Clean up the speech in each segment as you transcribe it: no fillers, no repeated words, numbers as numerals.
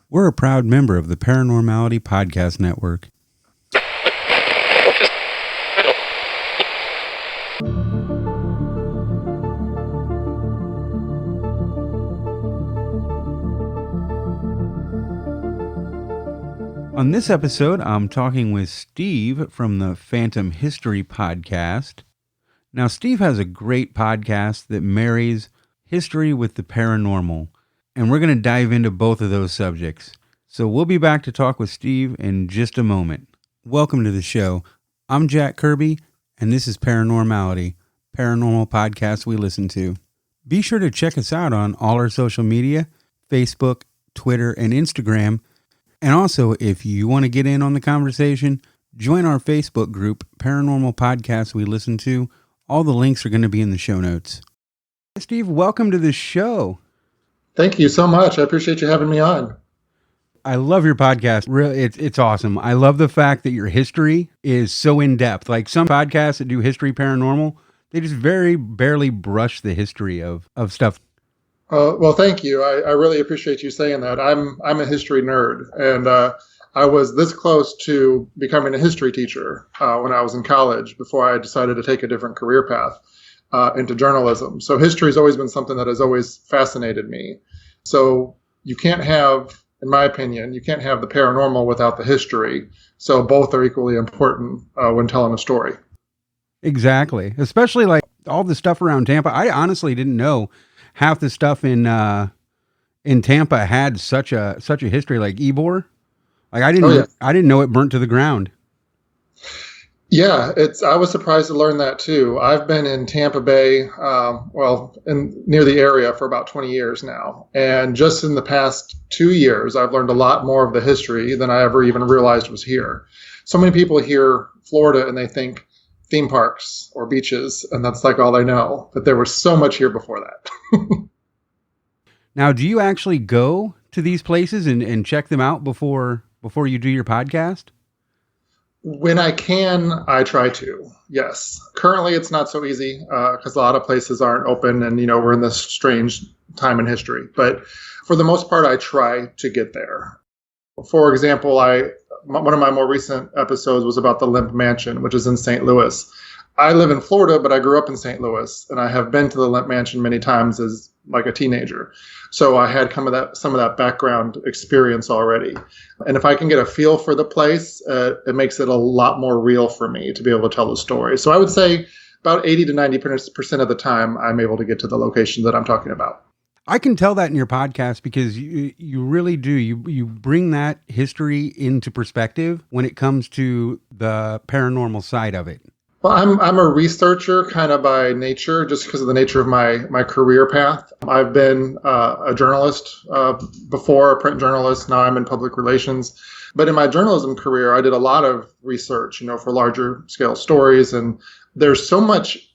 We're a proud member of the Paranormality Podcast Network. On this episode, I'm talking with Steve from the Phantom History Podcast. Now, Steve has a great podcast that marries history with the paranormal, and we're going to dive into both of those subjects. So we'll be back to talk with Steve in just a moment. Welcome to the show. I'm Jack Kirby, and this is Paranormality, paranormal podcast we listen to. Be sure to check us out on all our social media, Facebook, Twitter, and Instagram. And also, if you want to get in on the conversation, join our Facebook group, Paranormal Podcasts We Listen To. All the links are going to be in the show notes. Steve, welcome to the show. Thank you so much. I appreciate you having me on. I love your podcast. Really, it's awesome. I love the fact that your history is so in-depth. Like some podcasts that do history paranormal, they just very barely brush the history of stuff. Well, thank you. I really appreciate you saying that. I'm a history nerd, and I was this close to becoming a history teacher when I was in college before I decided to take a different career path into journalism. So history has always been something that has always fascinated me. So you can't have, in my opinion, you can't have the paranormal without the history. So both are equally important when telling a story. Exactly. Especially like all the stuff around Tampa. I honestly didn't know half the stuff in Tampa had such a history, like Ybor. Like I didn't know it burnt to the ground. Yeah, I was surprised to learn that too. I've been in Tampa Bay, near the area for about 20 years now. And just in the past 2 years, I've learned a lot more of the history than I ever even realized was here. So many people hear Florida and they think theme parks or beaches, and that's like all they know. But there was so much here before that. Now, do you actually go to these places and check them out before you do your podcast? When I can, I try to, yes. Currently, it's not so easy because a lot of places aren't open and, we're in this strange time in history. But for the most part, I try to get there. For example, one of my more recent episodes was about the Limp Mansion, which is in St. Louis. I live in Florida, but I grew up in St. Louis, and I have been to the Limp Mansion many times as like a teenager. So I had some of that background experience already. And if I can get a feel for the place, it makes it a lot more real for me to be able to tell the story. So I would say about 80 to 90% of the time, I'm able to get to the location that I'm talking about. I can tell that in your podcast because you really do. You bring that history into perspective when it comes to the paranormal side of it. Well, I'm a researcher kind of by nature, just because of the nature of my career path. I've been a journalist before, a print journalist. Now I'm in public relations. But in my journalism career, I did a lot of research, for larger scale stories. And there's so much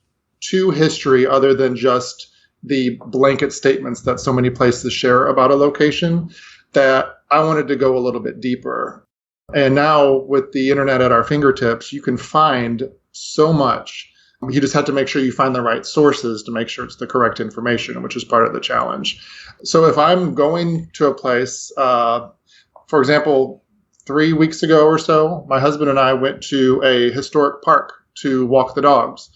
to history other than just the blanket statements that so many places share about a location that I wanted to go a little bit deeper. And now with the internet at our fingertips, you can find so much. You just have to make sure you find the right sources to make sure it's the correct information, which is part of the challenge. So if I'm going to a place, for example, 3 weeks ago or so, my husband and I went to a historic park to walk the dogs,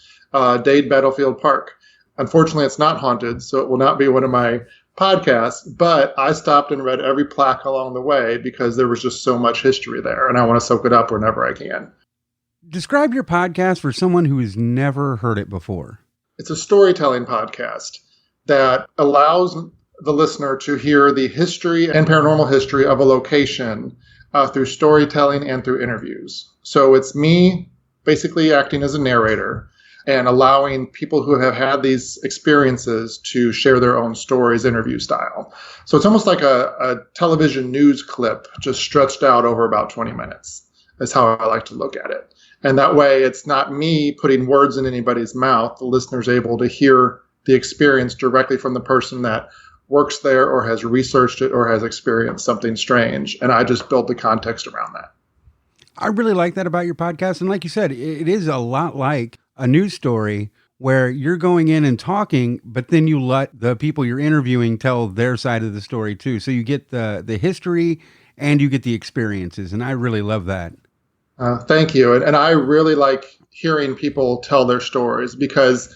Dade Battlefield Park. Unfortunately, it's not haunted, so it will not be one of my podcasts, but I stopped and read every plaque along the way because there was just so much history there, and I want to soak it up whenever I can. Describe your podcast for someone who has never heard it before. It's a storytelling podcast that allows the listener to hear the history and paranormal history of a location through storytelling and through interviews. So it's me basically acting as a narrator and allowing people who have had these experiences to share their own stories, interview style. So it's almost like a television news clip just stretched out over about 20 minutes. That's how I like to look at it. And that way, it's not me putting words in anybody's mouth. The listener's able to hear the experience directly from the person that works there or has researched it or has experienced something strange. And I just build the context around that. I really like that about your podcast. And like you said, it is a lot like a news story where you're going in and talking, but then you let the people you're interviewing tell their side of the story too. So you get the history and you get the experiences. And I really love that. Thank you. And I really like hearing people tell their stories because,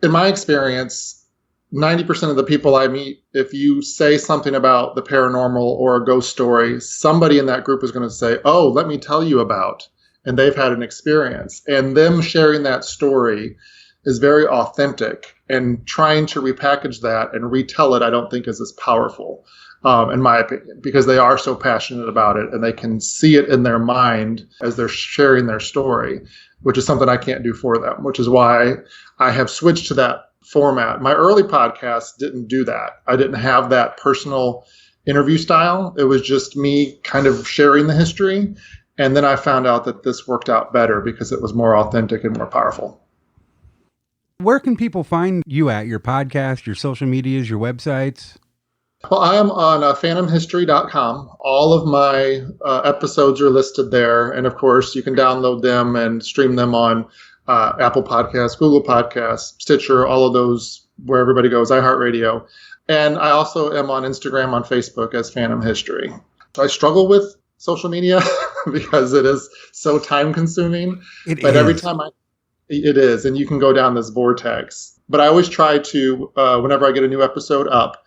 in my experience, 90% of the people I meet, if you say something about the paranormal or a ghost story, somebody in that group is going to say, "Oh, let me tell you about," and they've had an experience. And them sharing that story is very authentic. And trying to repackage that and retell it, I don't think is as powerful. In my opinion, because they are so passionate about it and they can see it in their mind as they're sharing their story, which is something I can't do for them, which is why I have switched to that format. My early podcast didn't do that. I didn't have that personal interview style. It was just me kind of sharing the history. And then I found out that this worked out better because it was more authentic and more powerful. Where can people find you at? Your podcast, your social medias, your websites? Well, I am on phantomhistory.com. All of my episodes are listed there. And of course, you can download them and stream them on Apple Podcasts, Google Podcasts, Stitcher, all of those, where everybody goes, iHeartRadio. And I also am on Instagram, on Facebook as Phantom History. So I struggle with social media because it is so time consuming. Every time it is, and you can go down this vortex. But I always try to, whenever I get a new episode up,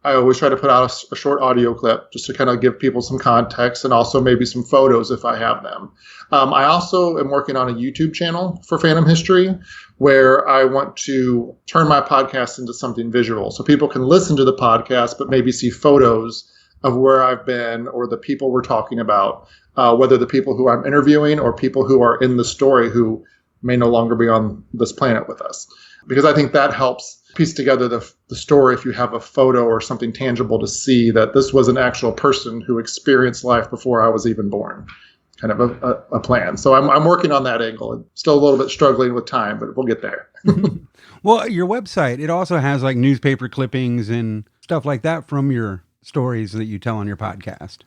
I always try to put out a short audio clip just to kind of give people some context and also maybe some photos if I have them. I also am working on a YouTube channel for Phantom History where I want to turn my podcast into something visual. So people can listen to the podcast, but maybe see photos of where I've been or the people we're talking about, whether the people who I'm interviewing or people who are in the story who may no longer be on this planet with us. Because I think that helps piece together the story if you have a photo or something tangible to see that this was an actual person who experienced life before I was even born. Kind of a plan. So I'm working on that angle. Still a little bit struggling with time, but we'll get there. Well, your website, it also has like newspaper clippings and stuff like that from your stories that you tell on your podcast.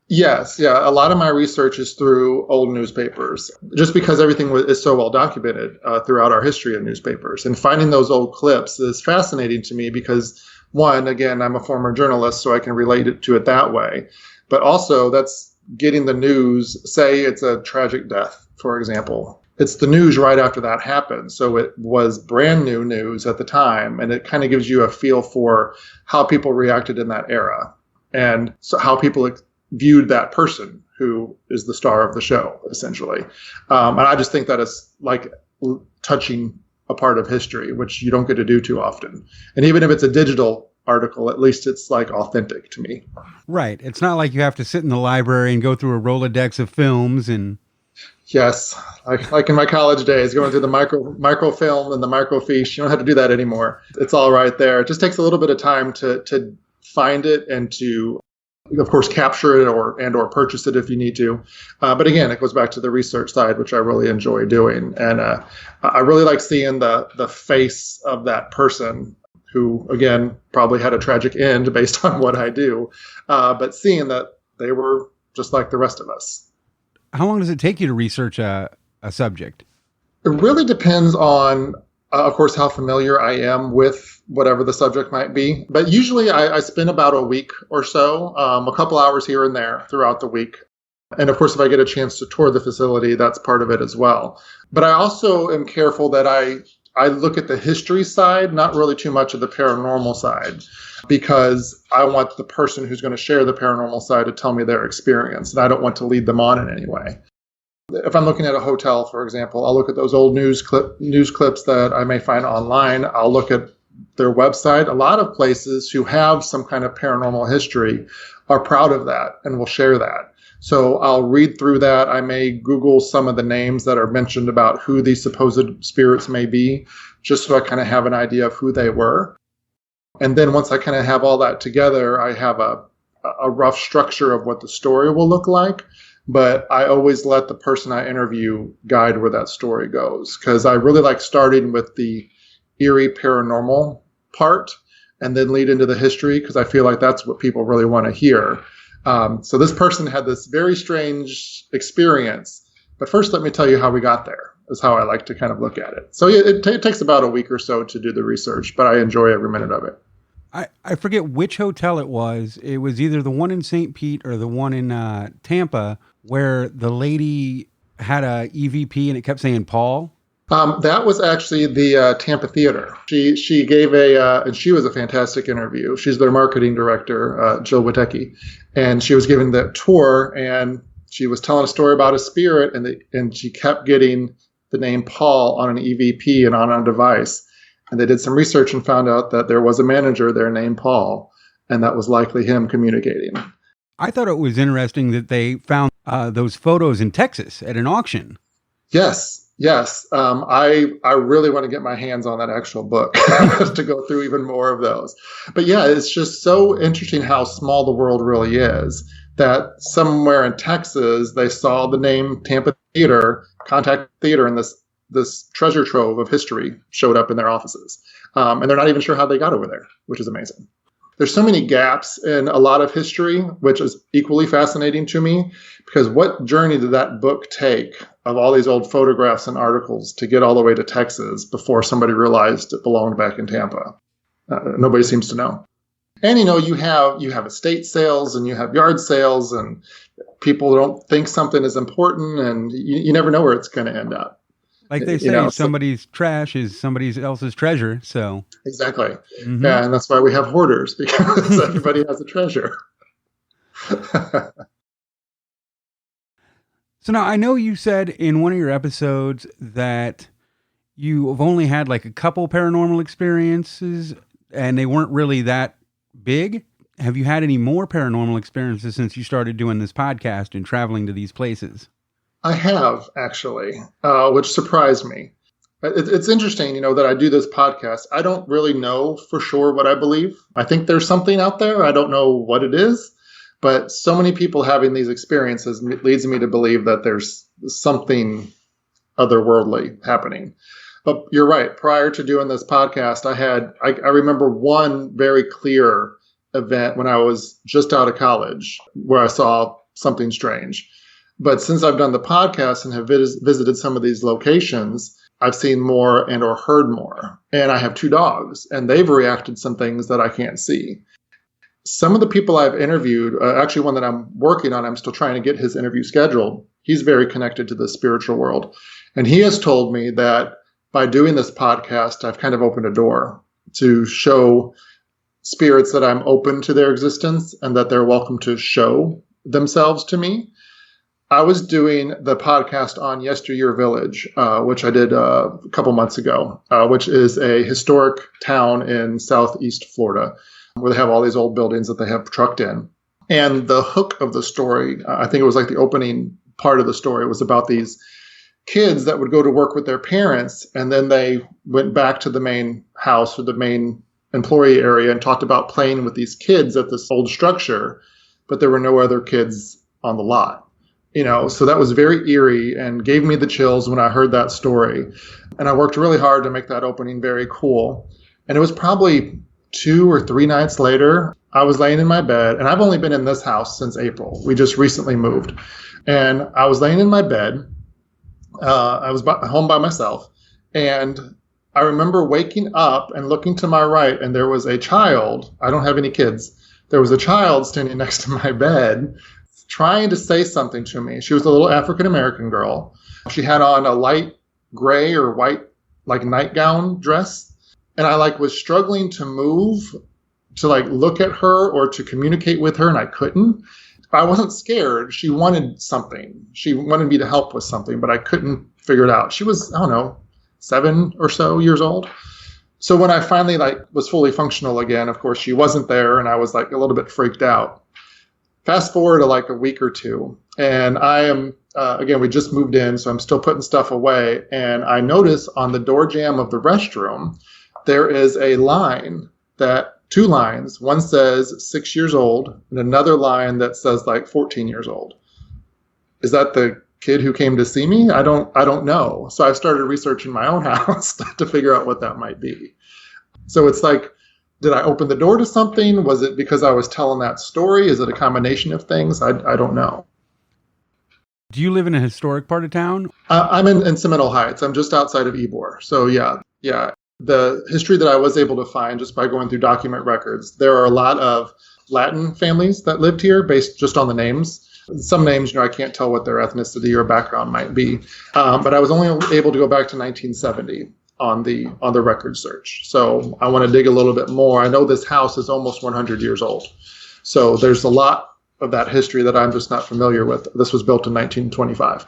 Yes, yeah. A lot of my research is through old newspapers, just because everything is so well documented throughout our history of newspapers. And finding those old clips is fascinating to me because, one, again, I'm a former journalist, so I can relate to it that way. But also, that's getting the news, say it's a tragic death, for example. It's the news right after that happened. So it was brand new news at the time, and it kind of gives you a feel for how people reacted in that era and so how people viewed that person who is the star of the show, essentially. And I just think that is like touching a part of history, which you don't get to do too often. And even if it's a digital article, at least it's like authentic to me. Right. It's not like you have to sit in the library and go through a Rolodex of films and... Yes. Like in my college days, going through the microfilm and the microfiche. You don't have to do that anymore. It's all right there. It just takes a little bit of time to find it and to, of course, capture it or purchase it if you need to. But again, it goes back to the research side, which I really enjoy doing. And I really like seeing the face of that person who, again, probably had a tragic end based on what I do. But seeing that they were just like the rest of us. How long does it take you to research a subject? It really depends on, of course, how familiar I am with whatever the subject might be. But usually I spend about a week or so, a couple hours here and there throughout the week. And of course, if I get a chance to tour the facility, that's part of it as well. But I also am careful that I look at the history side, not really too much of the paranormal side, because I want the person who's going to share the paranormal side to tell me their experience, and I don't want to lead them on in any way. If I'm looking at a hotel, for example, I'll look at those old news clips that I may find online. I'll look at their website. A lot of places who have some kind of paranormal history are proud of that and will share that. So I'll read through that. I may Google some of the names that are mentioned about who these supposed spirits may be, just so I kind of have an idea of who they were. And then once I kind of have all that together, I have a rough structure of what the story will look like. But I always let the person I interview guide where that story goes, because I really like starting with the eerie paranormal part and then lead into the history, because I feel like that's what people really want to hear. So this person had this very strange experience. But first, let me tell you how we got there. is how I like to kind of look at it. So it takes about a week or so to do the research, but I enjoy every minute of it. I forget which hotel it was. It was either the one in St. Pete or the one in Tampa where the lady had a EVP and it kept saying Paul. That was actually the Tampa Theater. She gave and she was a fantastic interview. She's their marketing director, Jill Witecki, and she was giving the tour, and she was telling a story about a spirit, and she kept getting the name Paul on an EVP and on a device. And they did some research and found out that there was a manager there named Paul, and that was likely him communicating. I thought it was interesting that they found those photos in Texas at an auction. Yes. I really want to get my hands on that actual book to go through even more of those. But yeah, it's just so interesting how small the world really is, that somewhere in Texas, they saw the name Tampa Theater, Contact Theater, and this treasure trove of history showed up in their offices. And they're not even sure how they got over there, which is amazing. There's so many gaps in a lot of history, which is equally fascinating to me, because what journey did that book take of all these old photographs and articles to get all the way to Texas before somebody realized it belonged back in Tampa? Nobody seems to know. And, you have estate sales and you have yard sales, and people don't think something is important, and you never know where it's going to end up. Like they say, somebody's trash is somebody else's treasure. So exactly. Mm-hmm. Yeah, and that's why we have hoarders, because everybody has a treasure. So now I know you said in one of your episodes that you have only had like a couple paranormal experiences and they weren't really that big. Have you had any more paranormal experiences since you started doing this podcast and traveling to these places? I have, actually, which surprised me. It's interesting, that I do this podcast. I don't really know for sure what I believe. I think there's something out there. I don't know what it is, but so many people having these experiences leads me to believe that there's something otherworldly happening. But you're right. Prior to doing this podcast, I remember one very clear event when I was just out of college where I saw something strange. But since I've done the podcast and have visited some of these locations, I've seen more and or heard more. And I have 2 dogs, and they've reacted some things that I can't see. Some of the people I've interviewed, actually one that I'm working on, I'm still trying to get his interview scheduled. He's very connected to the spiritual world. And he has told me that by doing this podcast, I've kind of opened a door to show spirits that I'm open to their existence and that they're welcome to show themselves to me. I was doing the podcast on Yesteryear Village, which I did a couple months ago, which is a historic town in southeast Florida where they have all these old buildings that they have trucked in. And the hook of the story, I think it was like the opening part of the story, was about these kids that would go to work with their parents, and then they went back to the main house or the main employee area and talked about playing with these kids at this old structure, but there were no other kids on the lot. So that was very eerie and gave me the chills when I heard that story. And I worked really hard to make that opening very cool. And it was probably 2 or 3 nights later, I was laying in my bed, and I've only been in this house since April. We just recently moved. And I was laying in my bed. I was home by myself. And I remember waking up and looking to my right, and there was a child. I don't have any kids. There was a child standing next to my bed, trying to say something to me. She was a little African-American girl. She had on a light gray or white, like nightgown dress. And I was struggling to move, to look at her or to communicate with her, and I couldn't. I wasn't scared. She wanted something. She wanted me to help with something, but I couldn't figure it out. She was, 7 or so years old. So when I finally was fully functional again, of course, she wasn't there, and I was a little bit freaked out. Fast forward to a week or two, and I am, again, we just moved in, so I'm still putting stuff away, and I notice on the door jamb of the restroom, there is a line 2 lines. One says 6 years old, and another line that says 14 years old. Is that the kid who came to see me? I don't know. So I started researching my own house to figure out what that might be. So it's did I open the door to something? Was it because I was telling that story? Is it a combination of things? I don't know. Do you live in a historic part of town? I'm in Seminole Heights. I'm just outside of Ybor. So yeah. The history that I was able to find just by going through document records, there are a lot of Latin families that lived here based just on the names. Some names, I can't tell what their ethnicity or background might be. But I was only able to go back to 1970 on the record search. So I want to dig a little bit more. I know this house is almost 100 years old. So there's a lot of that history that I'm just not familiar with. This was built in 1925.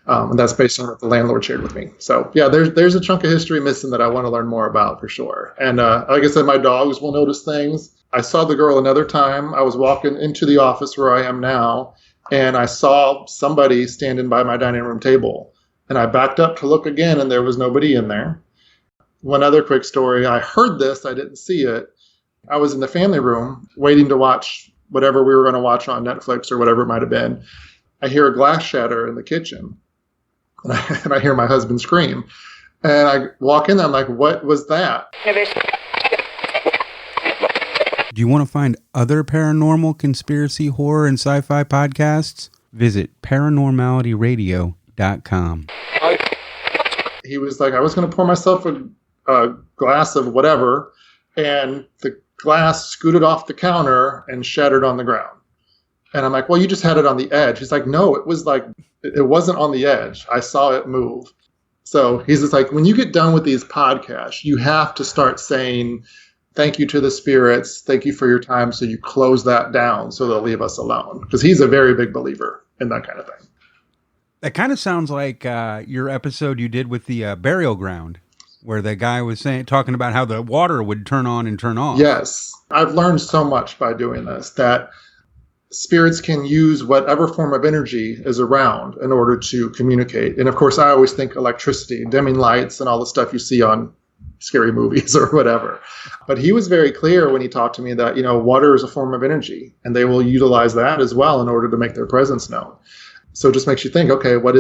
And that's based on what the landlord shared with me. So yeah, there's a chunk of history missing that I want to learn more about for sure. And like I said, my dogs will notice things. I saw the girl another time. I was walking into the office where I am now, and I saw somebody standing by my dining room table. And I backed up to look again, and there was nobody in there. One other quick story. I heard this. I didn't see it. I was in the family room waiting to watch whatever we were going to watch on Netflix or whatever it might have been. I hear a glass shatter in the kitchen. And I hear my husband scream. And I walk in there, I'm like, what was that? Do you want to find other paranormal, conspiracy, horror, and sci-fi podcasts? Visit paranormalityradio.com. He was like, I was going to pour myself a glass of whatever, and the glass scooted off the counter and shattered on the ground. And I'm like, well, you just had it on the edge. He's like, no, it wasn't on the edge. I saw it move. So he's just like, when you get done with these podcasts, you have to start saying, thank you to the spirits. Thank you for your time. So you close that down so they'll leave us alone. Because he's a very big believer in that kind of thing. That kind of sounds like your episode you did with the burial ground, where the guy was talking about how the water would turn on and turn off. Yes. I've learned so much by doing this, that spirits can use whatever form of energy is around in order to communicate. And of course, I always think electricity, dimming lights, and all the stuff you see on scary movies or whatever. But he was very clear when he talked to me that, water is a form of energy, and they will utilize that as well in order to make their presence known. So it just makes you think, okay, what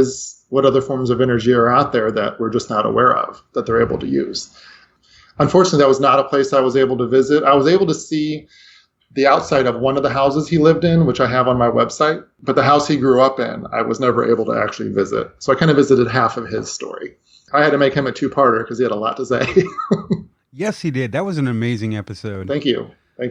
other forms of energy are out there that we're just not aware of, that they're able to use? Unfortunately, that was not a place I was able to visit. I was able to see the outside of one of the houses he lived in, which I have on my website, but the house he grew up in, I was never able to actually visit. So I kind of visited half of his story. I had to make him a two-parter because he had a lot to say. Yes, he did. That was an amazing episode. Thank you. I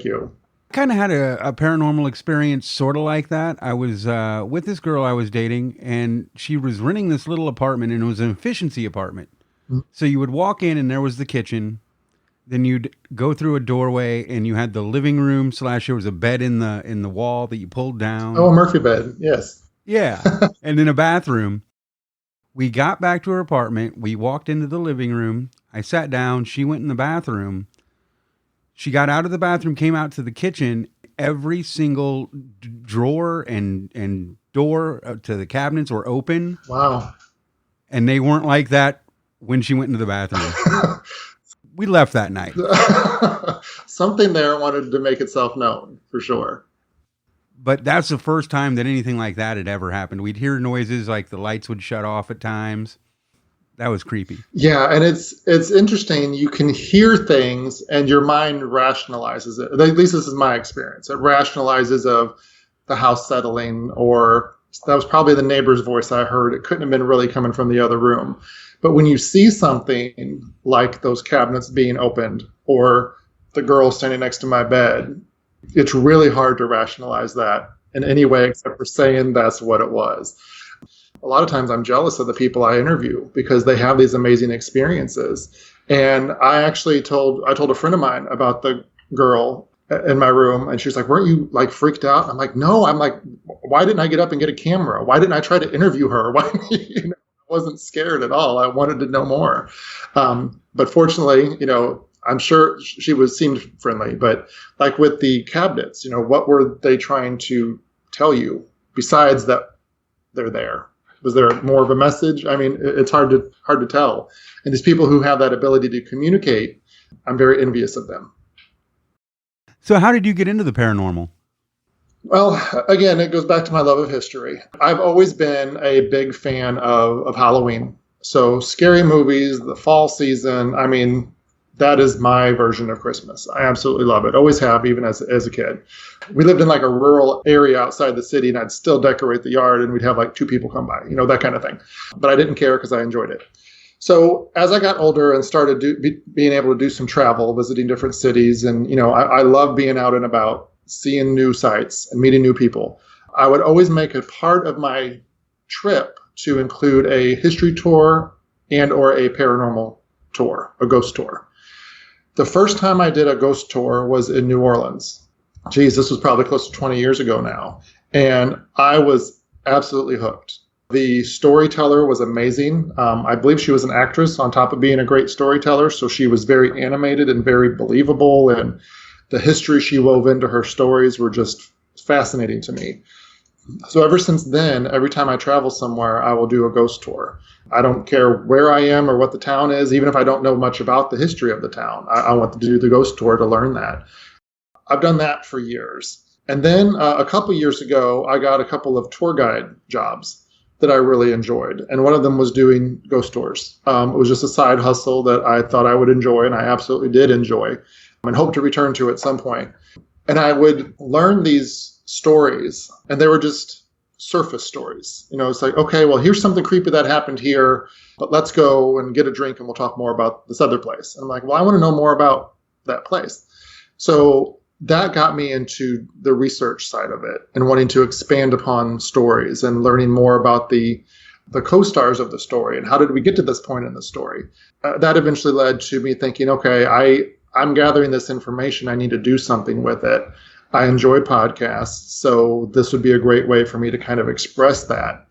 kind of had a paranormal experience sort of like that. I was with this girl I was dating, and she was renting this little apartment, and it was an efficiency apartment. Mm-hmm. So you would walk in, and there was the kitchen. Then you'd go through a doorway, and you had the living room / there was a bed in the wall that you pulled down. Oh, a Murphy bed. Yes. Yeah. And then a bathroom. We got back to her apartment. We walked into the living room. I sat down. She went in the bathroom. She got out of the bathroom, came out to the kitchen. Every single drawer and door to the cabinets were open. Wow. And they weren't like that when she went into the bathroom. We left that night. Something there wanted to make itself known, for sure. But that's the first time that anything like that had ever happened. We'd hear noises like the lights would shut off at times. That was creepy. Yeah, and it's interesting. You can hear things and your mind rationalizes it. At least this is my experience. It rationalizes of the house settling, or that was probably the neighbor's voice I heard. It couldn't have been really coming from the other room. But when you see something like those cabinets being opened or the girl standing next to my bed, it's really hard to rationalize that in any way except for saying that's what it was. A lot of times I'm jealous of the people I interview because they have these amazing experiences. And I told a friend of mine about the girl in my room, and she was like, weren't you like freaked out? I'm like, no. I'm like, why didn't I get up and get a camera? Why didn't I try to interview her? Why, I wasn't scared at all. I wanted to know more. But fortunately, I'm sure she seemed friendly, but like with the cabinets, what were they trying to tell you besides that they're there? Was there more of a message? I mean, it's hard to tell. And these people who have that ability to communicate, I'm very envious of them. So how did you get into the paranormal? Well, again, it goes back to my love of history. I've always been a big fan of Halloween. So scary movies, the fall season, I mean, That is my version of Christmas. I absolutely love it. Always have, even as a kid. We lived in like a rural area outside the city, and I'd still decorate the yard, and we'd have like 2 people come by, that kind of thing. But I didn't care because I enjoyed it. So as I got older and started being able to do some travel, visiting different cities, and I love being out and about, seeing new sights and meeting new people. I would always make a part of my trip to include a history tour and or a paranormal tour, a ghost tour. The first time I did a ghost tour was in New Orleans. Geez, this was probably close to 20 years ago now. And I was absolutely hooked. The storyteller was amazing. I believe she was an actress on top of being a great storyteller. So she was very animated and very believable. And the history she wove into her stories were just fascinating to me. So ever since then, every time I travel somewhere, I will do a ghost tour. I don't care where I am or what the town is, even if I don't know much about the history of the town. I want to do the ghost tour to learn that. I've done that for years. And then a couple years ago, I got a couple of tour guide jobs that I really enjoyed. And one of them was doing ghost tours. It was just a side hustle that I thought I would enjoy, and I absolutely did enjoy, and hope to return to at some point. And I would learn these stories, and they were just surface stories. It's like, okay, well, here's something creepy that happened here, but let's go and get a drink and we'll talk more about this other place. And I'm like, well, I want to know more about that place. So that got me into the research side of it and wanting to expand upon stories and learning more about the co-stars of the story and how did we get to this point in the story. That eventually led to me thinking, okay, I'm gathering this information. I need to do something with it. I enjoy podcasts, so this would be a great way for me to kind of express that.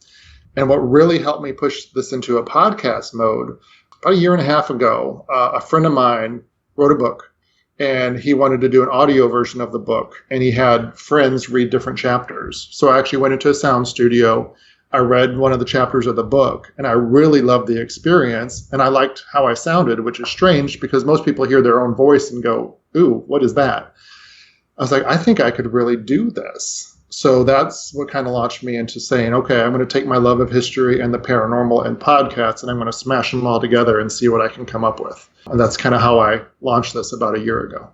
And what really helped me push this into a podcast mode, about a year and a half ago, a friend of mine wrote a book, and he wanted to do an audio version of the book, and he had friends read different chapters. So I actually went into a sound studio. I read one of the chapters of the book, and I really loved the experience, and I liked how I sounded, which is strange because most people hear their own voice and go, ooh, what is that? I was like, I think I could really do this. So that's what kind of launched me into saying, okay, I'm going to take my love of history and the paranormal and podcasts, and I'm going to smash them all together and see what I can come up with. And that's kind of how I launched this about a year ago.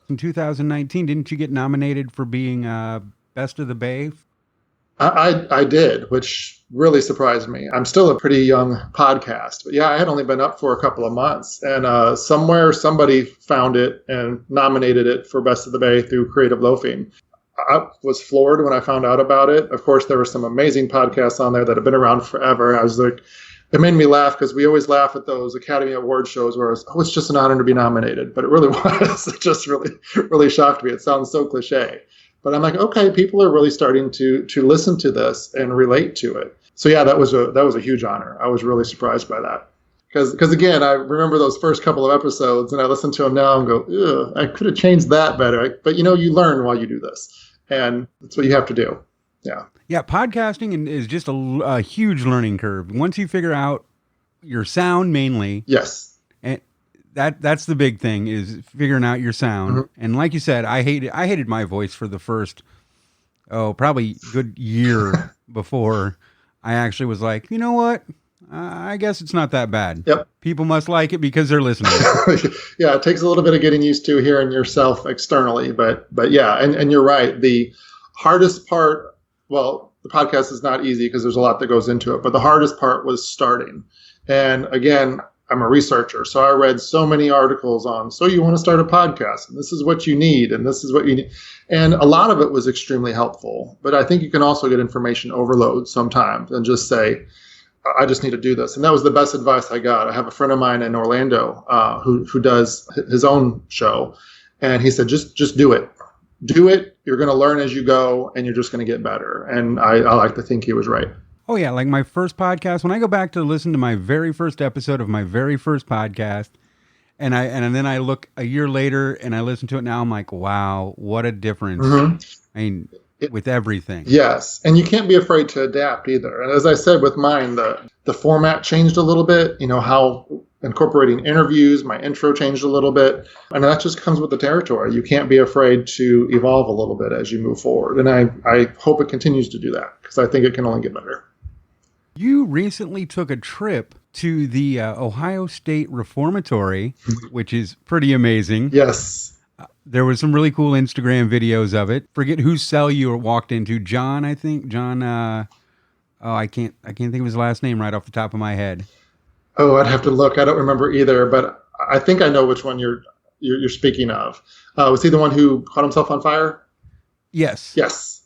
In 2019, didn't you get nominated for being Best of the Bay? I did, which really surprised me. I'm still a pretty young podcast, but yeah, I had only been up for a couple of months, and somewhere somebody found it and nominated it for Best of the Bay through Creative Loafing. I was floored when I found out about it. Of course, there were some amazing podcasts on there that have been around forever. I was like, it made me laugh because we always laugh at those Academy Award shows where it's just an honor to be nominated, but it really was. It just really shocked me. It sounds so cliche. But I'm like, okay, people are really starting to listen to this and relate to it. So yeah, that was a huge honor. I was really surprised by that. Because again, I remember those first couple of episodes and I listen to them now and go, ugh, I could have changed that better. But you learn while you do this. And that's what you have to do. Yeah. Yeah, podcasting is just a huge learning curve. Once you figure out your sound mainly. Yes. And that's the big thing is figuring out your sound. Mm-hmm. And like you said, I hated my voice for the first, probably good year before I actually was like, you know what? I guess it's not that bad. Yep. People must like it because they're listening. Yeah, it takes a little bit of getting used to hearing yourself externally, but yeah, and you're right. The hardest part, well, the podcast is not easy because there's a lot that goes into it, but the hardest part was starting. And again, I'm a researcher, so I read so many articles on, so you want to start a podcast, and this is what you need, and this is what you need. And a lot of it was extremely helpful, but I think you can also get information overload sometimes and just say, I just need to do this. And that was the best advice I got. I have a friend of mine in Orlando who does his own show, and he said, just do it. Do it. You're going to learn as you go, and you're just going to get better. And I like to think he was right. Oh, yeah. Like my first podcast, when I go back to listen to my very first episode of my very first podcast, and then I look a year later and I listen to it now, I'm like, wow, what a difference. Mm-hmm. I mean, with everything. Yes. And you can't be afraid to adapt either. And as I said with mine, the format changed a little bit, how incorporating interviews, my intro changed a little bit. And that just comes with the territory. You can't be afraid to evolve a little bit as you move forward. And I hope it continues to do that because I think it can only get better. You recently took a trip to the Ohio State Reformatory, which is pretty amazing. Yes. There was some really cool Instagram videos of it. Forget whose cell you walked into. John, I think. John, I can't think of his last name right off the top of my head. Oh, I'd have to look. I don't remember either, but I think I know which one you're speaking of. Was he the one who caught himself on fire? Yes. Yes.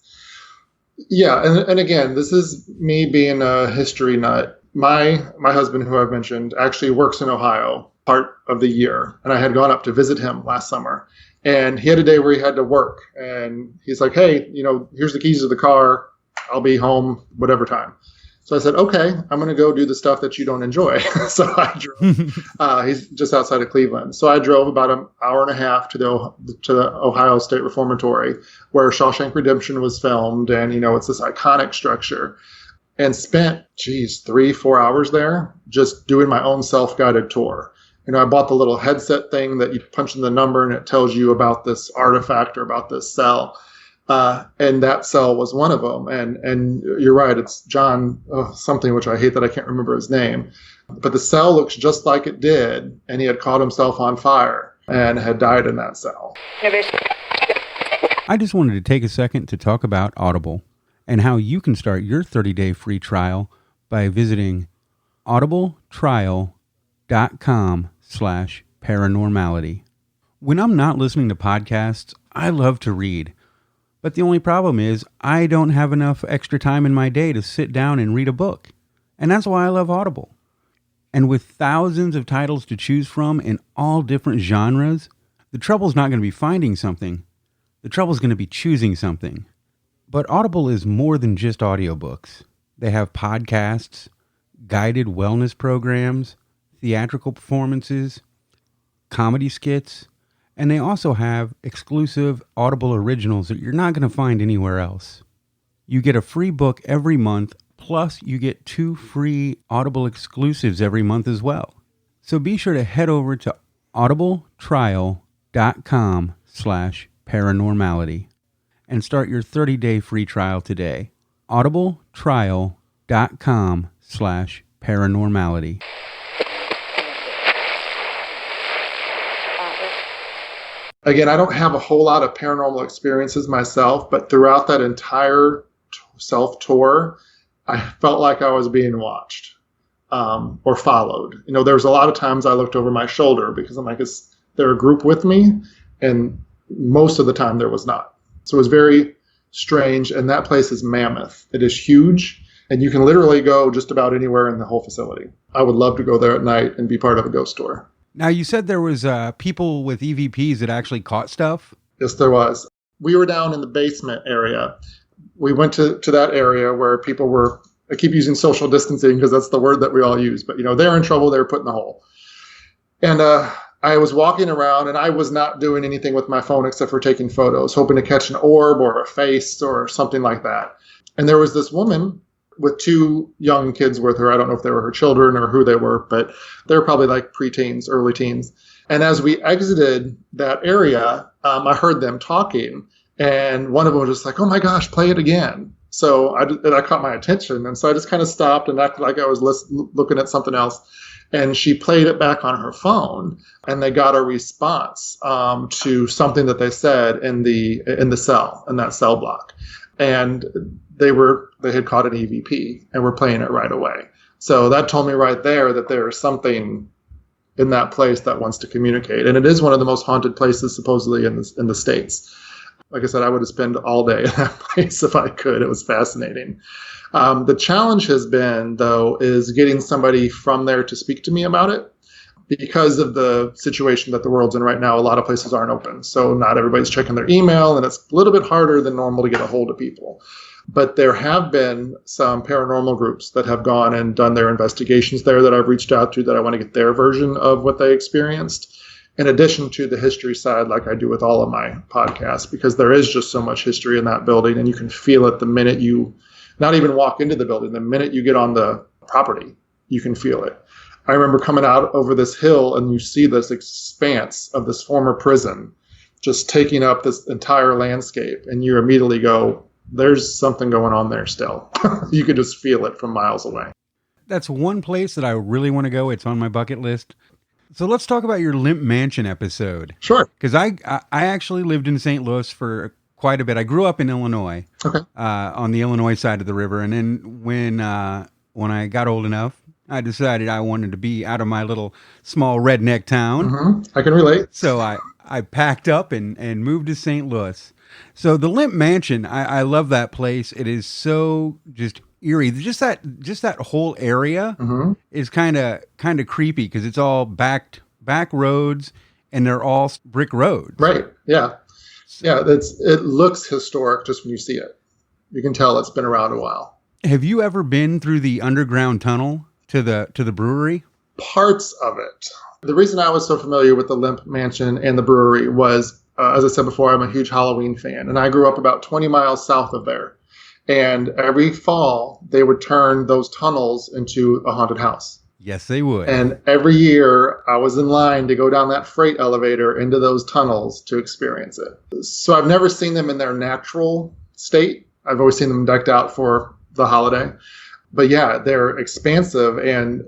Yeah, and again, this is me being a history nut. My husband, who I've mentioned, actually works in Ohio part of the year, and I had gone up to visit him last summer, and he had a day where he had to work, and he's like, "Hey, here's the keys to the car. I'll be home whatever time." So I said, "Okay, I'm going to go do the stuff that you don't enjoy." So I drove. He's just outside of Cleveland. So I drove about an hour and a half to the Ohio State Reformatory, where Shawshank Redemption was filmed, and it's this iconic structure, and spent 3-4 hours there just doing my own self-guided tour. I bought the little headset thing that you punch in the number and it tells you about this artifact or about this cell. And that cell was one of them. And you're right, it's John something, which I hate that I can't remember his name. But the cell looks just like it did, and he had caught himself on fire and had died in that cell. I just wanted to take a second to talk about Audible and how you can start your 30-day free trial by visiting audibletrial.com/paranormality. When I'm not listening to podcasts, I love to read. But the only problem is I don't have enough extra time in my day to sit down and read a book. And that's why I love Audible. And with thousands of titles to choose from in all different genres, the trouble's not going to be finding something. The trouble's going to be choosing something. But Audible is more than just audiobooks. They have podcasts, guided wellness programs, theatrical performances, comedy skits, and they also have exclusive Audible originals that you're not going to find anywhere else. You get a free book every month, plus you get 2 free Audible exclusives every month as well. So be sure to head over to audibletrial.com/paranormality and start your 30-day free trial today. audibletrial.com/paranormality. Again, I don't have a whole lot of paranormal experiences myself, but throughout that entire self-tour, I felt like I was being watched or followed. There was a lot of times I looked over my shoulder because I'm like, is there a group with me? And most of the time there was not. So it was very strange, and that place is mammoth. It is huge, and you can literally go just about anywhere in the whole facility. I would love to go there at night and be part of a ghost tour. Now, you said there was people with EVPs that actually caught stuff? Yes, there was. We were down in the basement area. We went to that area where people were, I keep using social distancing because that's the word that we all use, but they're in trouble, they're put in the hole. And I was walking around, and I was not doing anything with my phone except for taking photos, hoping to catch an orb or a face or something like that. And there was this woman with 2 young kids with her. I don't know if they were her children or who they were, but they're probably like preteens, early teens. And as we exited that area, I heard them talking, and one of them was just like, "Oh my gosh, play it again." So I caught my attention, and so I just kind of stopped and acted like I was looking at something else. And she played it back on her phone, and they got a response to something that they said in the cell, in that cell block. And they had caught an EVP and were playing it right away. So that told me right there that there is something in that place that wants to communicate. And it is one of the most haunted places supposedly in the States. Like I said, I would spend all day in that place if I could. It was fascinating. The challenge has been, though, is getting somebody from there to speak to me about it. Because of the situation that the world's in right now, a lot of places aren't open. So not everybody's checking their email, and it's a little bit harder than normal to get a hold of people. But there have been some paranormal groups that have gone and done their investigations there that I've reached out to, that I want to get their version of what they experienced, in addition to the history side, like I do with all of my podcasts, because there is just so much history in that building, and you can feel it the minute you not even walk into the building. The minute you get on the property, you can feel it. I remember coming out over this hill, and you see this expanse of this former prison just taking up this entire landscape, and you immediately go, there's something going on there still. You could just feel it from miles away. That's one place that I really want to go. It's on my bucket list. So let's talk about your Limp Mansion episode. Sure. Because I actually lived in St. Louis for quite a bit. I grew up in Illinois, Okay. on the Illinois side of the river. And then when I got old enough, I decided I wanted to be out of my little small redneck town. I can relate. So I packed up and moved to St. Louis. So the Limp Mansion, I love that place. It is so just eerie. Just that whole area is kind of creepy because it's all back roads and they're all brick roads. Right. Yeah. Yeah. It looks historic just when you see it. You can tell it's been around a while. Have you ever been through the underground tunnel to the brewery? Parts of it. The reason I was so familiar with the Limp Mansion and the brewery was, as I said before, I'm a huge Halloween fan, and I grew up about 20 miles south of there. And every fall, they would turn those tunnels into a haunted house. Yes, they would. And every year, I was in line to go down that freight elevator into those tunnels to experience it. So I've never seen them in their natural state. I've always seen them decked out for the holiday. But yeah, they're expansive, and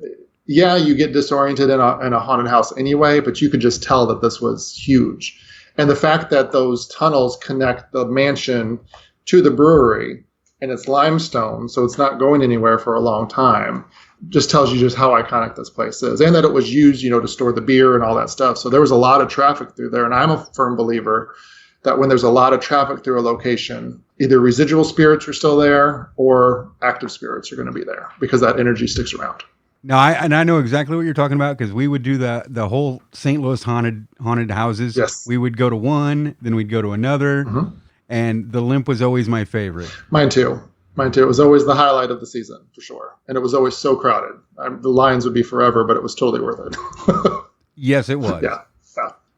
yeah, you get disoriented in a haunted house anyway, but you could just tell that this was huge. And the fact that those tunnels connect the mansion to the brewery, and it's limestone, so it's not going anywhere for a long time, just tells you just how iconic this place is, and that it was used, to store the beer and all that stuff. So there was a lot of traffic through there, and I'm a firm believer that when there's a lot of traffic through a location, either residual spirits are still there or active spirits are going to be there because that energy sticks around. No, I know exactly what you're talking about because we would do the whole St. Louis haunted houses. Yes. We would go to one, then we'd go to another, and the Limp was always my favorite. Mine too. It was always the highlight of the season for sure, and it was always so crowded. The lines would be forever, but it was totally worth it. Yes, it was. Yeah.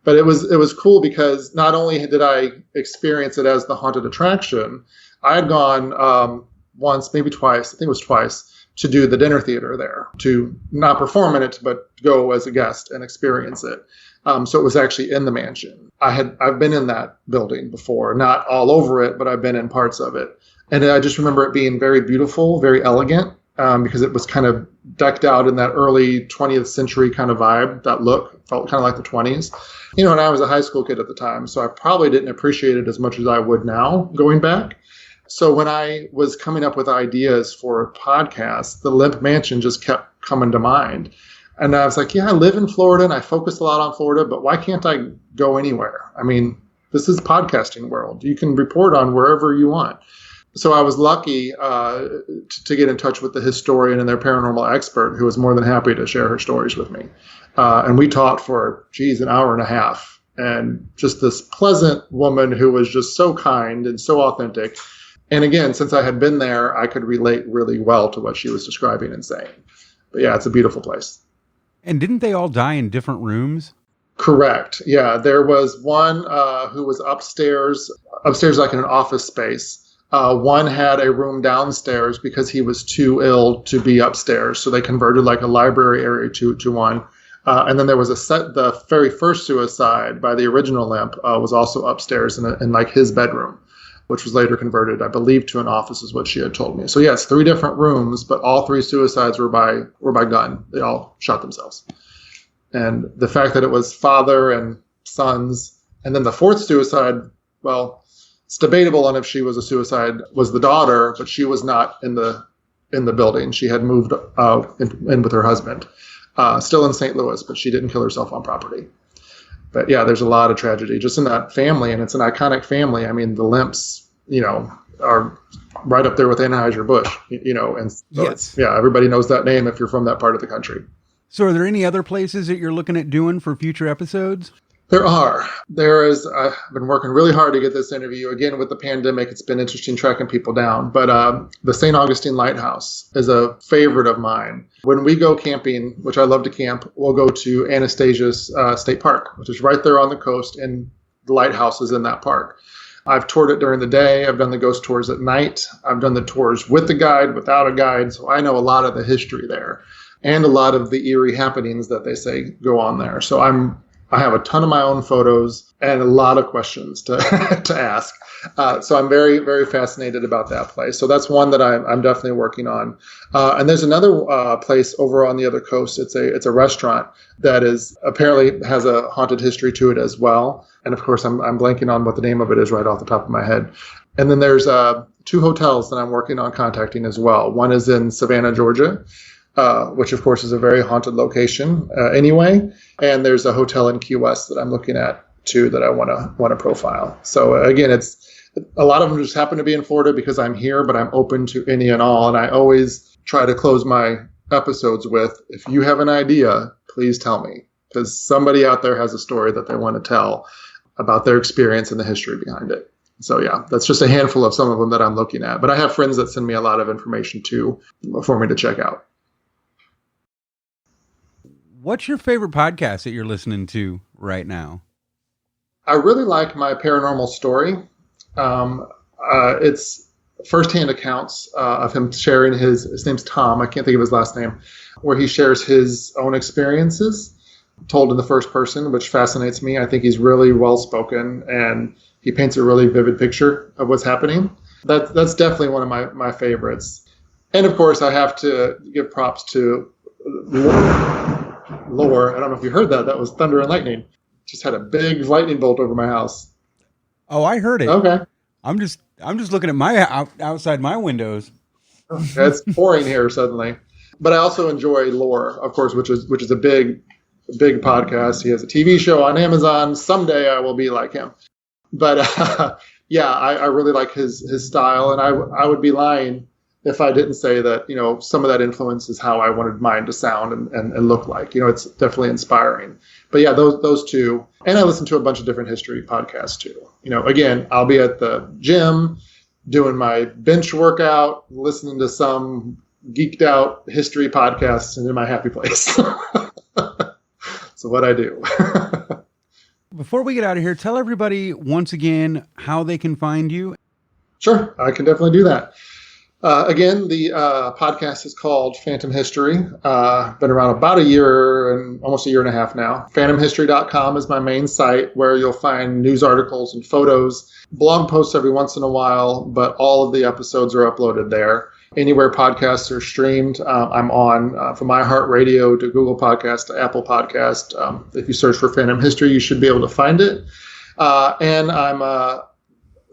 But it was cool because not only did I experience it as the haunted attraction, I had gone once, maybe twice, I think it was twice, to do the dinner theater there, to not perform in it, but go as a guest and experience it. So it was actually in the mansion. I've been in that building before, not all over it, but I've been in parts of it. And I just remember it being very beautiful, very elegant, because it was kind of decked out in that early 20th century kind of vibe. That look felt kind of like the 20s. And I was a high school kid at the time, so I probably didn't appreciate it as much as I would now going back. So when I was coming up with ideas for podcasts, the Limp Mansion just kept coming to mind. And I was like, yeah, I live in Florida and I focus a lot on Florida, but why can't I go anywhere? I mean, this is podcasting world. You can report on wherever you want. So I was lucky to get in touch with the historian and their paranormal expert who was more than happy to share her stories with me. And we talked for, an hour and a half. And just this pleasant woman who was just so kind and so authentic. And again, since I had been there, I could relate really well to what she was describing and saying. But yeah, it's a beautiful place. And didn't they all die in different rooms? Correct. Yeah, there was one who was upstairs like in an office space. One had a room downstairs because he was too ill to be upstairs. So they converted like a library area to one. And then there was the very first suicide by the original Limp was also upstairs in like his bedroom, which was later converted, I believe, to an office is what she had told me. So yes, 3 different rooms, but all 3 suicides were by gun. They all shot themselves. And the fact that it was father and sons, and then the 4th suicide, well, it's debatable on if she was a suicide, was the daughter, but she was not in the building. She had moved in with her husband, still in St. Louis, but she didn't kill herself on property. But yeah, there's a lot of tragedy just in that family, and it's an iconic family. I mean, the Limps, are right up there with Anheuser-Busch, and so yes. Everybody knows that name if you're from that part of the country. So are there any other places that you're looking at doing for future episodes? There are. I've been working really hard to get this interview. Again, with the pandemic, it's been interesting tracking people down. But the St. Augustine Lighthouse is a favorite of mine. When we go camping, which I love to camp, we'll go to Anastasia's State Park, which is right there on the coast, and the lighthouse is in that park. I've toured it during the day. I've done the ghost tours at night. I've done the tours with the guide, without a guide. So I know a lot of the history there and a lot of the eerie happenings that they say go on there. So I'm I have a ton of my own photos and a lot of questions to, to ask. So I'm very, very fascinated about that place. So that's one that I'm definitely working on. And there's another place over on the other coast. It's a restaurant that is apparently has a haunted history to it as well. And of course, I'm blanking on what the name of it is right off the top of my head. And then there's 2 hotels that I'm working on contacting as well. One is in Savannah, Georgia, which of course is a very haunted location anyway. And there's a hotel in Key West that I'm looking at too that I want to profile. So again, it's a lot of them just happen to be in Florida because I'm here, but I'm open to any and all. And I always try to close my episodes with, if you have an idea, please tell me, because somebody out there has a story that they want to tell about their experience and the history behind it. So yeah, that's just a handful of some of them that I'm looking at. But I have friends that send me a lot of information too for me to check out. What's your favorite podcast that you're listening to right now? I really like My Paranormal Story. It's firsthand accounts of him sharing his name's Tom, I can't think of his last name, where he shares his own experiences told in the first person, which fascinates me. I think he's really well spoken and he paints a really vivid picture of what's happening. That's definitely one of my favorites. And of course, I have to give props to Lore. I don't know if you heard that. That was thunder and lightning. Just had a big lightning bolt over my house. Oh, I heard it. Okay. I'm just looking at my outside my windows. It's pouring here suddenly. But I also enjoy Lore, of course, which is a big podcast. He has a TV show on Amazon. Someday I will be like him. But yeah, I really like his style, and I would be lying if I didn't say that, some of that influence is how I wanted mine to sound and look like. It's definitely inspiring. But yeah, those 2. And I listen to a bunch of different history podcasts too. Again, I'll be at the gym doing my bench workout, listening to some geeked out history podcasts, and in my happy place. So what I do. Before we get out of here, tell everybody once again how they can find you. Sure, I can definitely do that. Again, the podcast is called Phantom History. Been around about a year and almost a year and a half now. PhantomHistory.com is my main site where you'll find news articles and photos, blog posts every once in a while, but all of the episodes are uploaded there. Anywhere podcasts are streamed, I'm on from iHeartRadio to Google Podcast to Apple Podcast. If you search for Phantom History, you should be able to find it. And I'm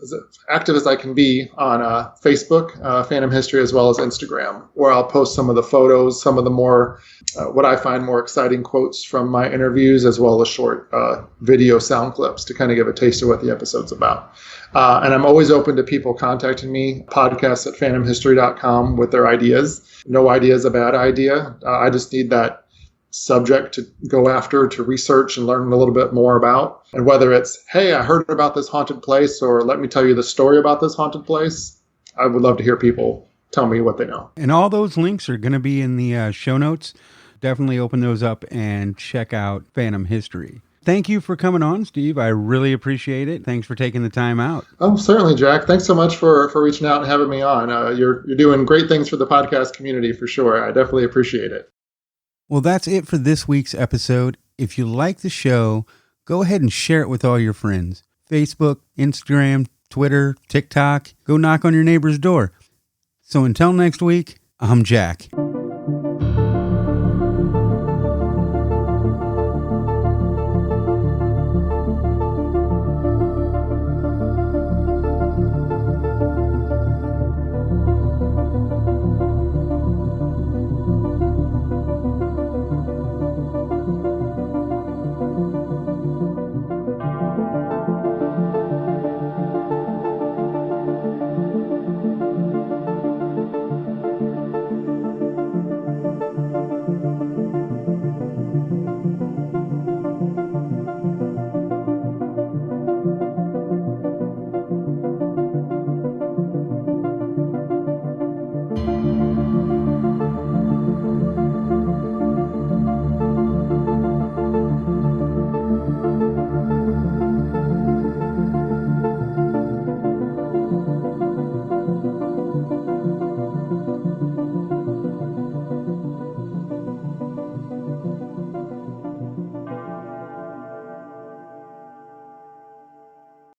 as active as I can be on Facebook, Phantom History, as well as Instagram, where I'll post some of the photos, some of the more, what I find more exciting quotes from my interviews, as well as short video sound clips to kind of give a taste of what the episode's about. And I'm always open to people contacting me, podcasts at phantomhistory.com with their ideas. No idea is a bad idea. I just need that subject to go after, to research and learn a little bit more about. And whether it's, hey, I heard about this haunted place, or let me tell you the story about this haunted place, I would love to hear people tell me what they know. And all those links are going to be in the show notes. Definitely open those up and check out Phantom History. Thank you for coming on, Steve. I really appreciate it. Thanks for taking the time out. Oh, certainly, Jack. Thanks so much for reaching out and having me on. You're doing great things for the podcast community for sure. I definitely appreciate it. Well, that's it for this week's episode. If you like the show, go ahead and share it with all your friends. Facebook, Instagram, Twitter, TikTok. Go knock on your neighbor's door. So until next week, I'm Jack.